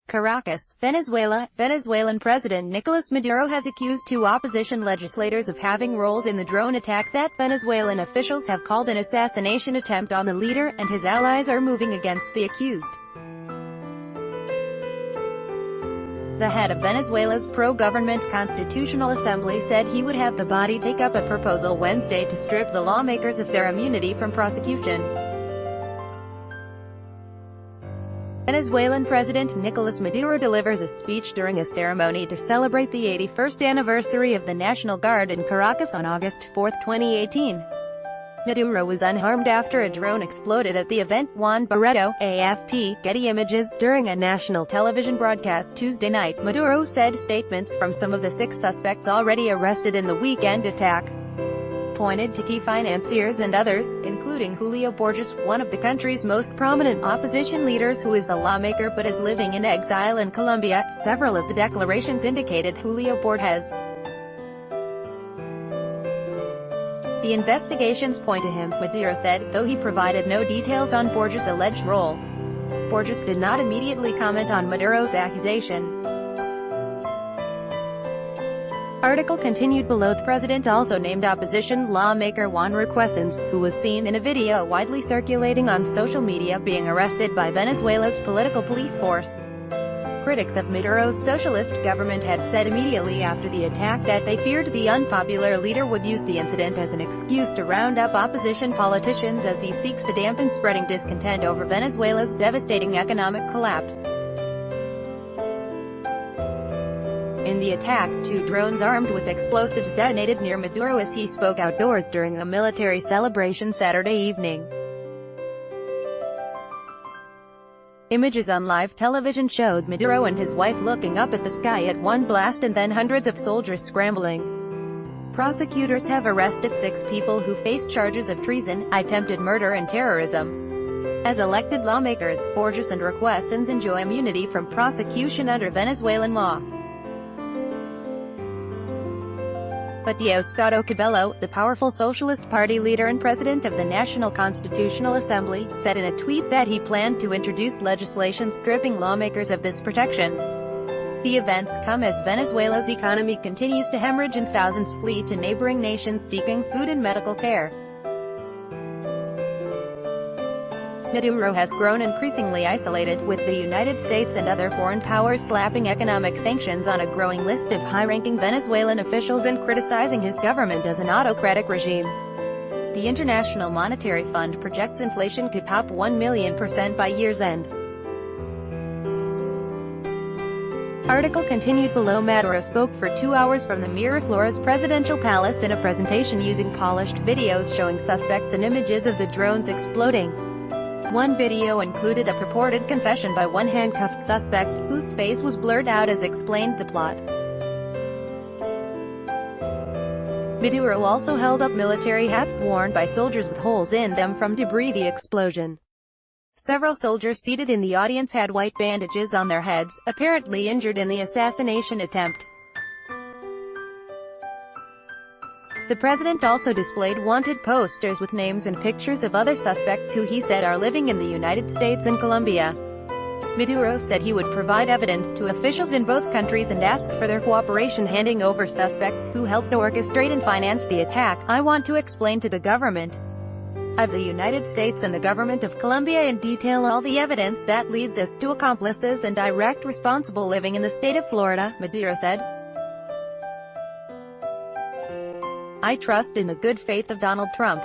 Caracas, Venezuela. Venezuelan President Nicolas Maduro has accused two opposition legislators of having roles in the drone attack that Venezuelan officials have called an assassination attempt on the leader, and his allies are moving against the accused. The head of Venezuela's pro-government Constitutional Assembly said he would have the body take up a proposal Wednesday to strip the lawmakers of their immunity from prosecution. Venezuelan President Nicolas Maduro delivers a speech during a ceremony to celebrate the 81st anniversary of the National Guard in Caracas on August 4, 2018. Maduro was unharmed after a drone exploded at the event, Juan Barreto, AFP, Getty Images. During a national television broadcast Tuesday night, Maduro said statements from some of the 6 suspects already arrested in the weekend attack pointed to key financiers and others, including Julio Borges, one of the country's most prominent opposition leaders who is a lawmaker but is living in exile in Colombia. Several of the declarations indicated Julio Borges. The investigations point to him, Maduro said, though he provided no details on Borges' alleged role. Borges did not immediately comment on Maduro's accusation. Article continued below. The president also named opposition lawmaker Juan Requesens, who was seen in a video widely circulating on social media being arrested by Venezuela's political police force. Critics of Maduro's socialist government had said immediately after the attack that they feared the unpopular leader would use the incident as an excuse to round up opposition politicians as he seeks to dampen spreading discontent over Venezuela's devastating economic collapse. In the attack, 2 drones armed with explosives detonated near Maduro as he spoke outdoors during a military celebration Saturday evening. Images on live television showed Maduro and his wife looking up at the sky at one blast and then hundreds of soldiers scrambling. Prosecutors have arrested 6 people who face charges of treason, attempted murder and terrorism. As elected lawmakers, Borges and Requesens enjoy immunity from prosecution under Venezuelan law. But Diosdado Cabello, the powerful Socialist Party leader and president of the National Constitutional Assembly, said in a tweet that he planned to introduce legislation stripping lawmakers of this protection. The events come as Venezuela's economy continues to hemorrhage and thousands flee to neighboring nations seeking food and medical care. Maduro has grown increasingly isolated, with the United States and other foreign powers slapping economic sanctions on a growing list of high-ranking Venezuelan officials and criticizing his government as an autocratic regime. The International Monetary Fund projects inflation could top 1,000,000% by year's end. Article continued below. Maduro spoke for 2 hours from the Miraflores presidential palace in a presentation using polished videos showing suspects and images of the drones exploding. One video included a purported confession by one handcuffed suspect, whose face was blurred out as explained the plot. Maduro also held up military hats worn by soldiers with holes in them from debris the explosion. Several soldiers seated in the audience had white bandages on their heads, apparently injured in the assassination attempt. The president also displayed wanted posters with names and pictures of other suspects who he said are living in the United States and Colombia. Maduro said he would provide evidence to officials in both countries and ask for their cooperation handing over suspects who helped orchestrate and finance the attack. I want to explain to the government of the United States and the government of Colombia in detail all the evidence that leads us to accomplices and direct responsible living in the state of Florida, Maduro said. I trust in the good faith of Donald Trump.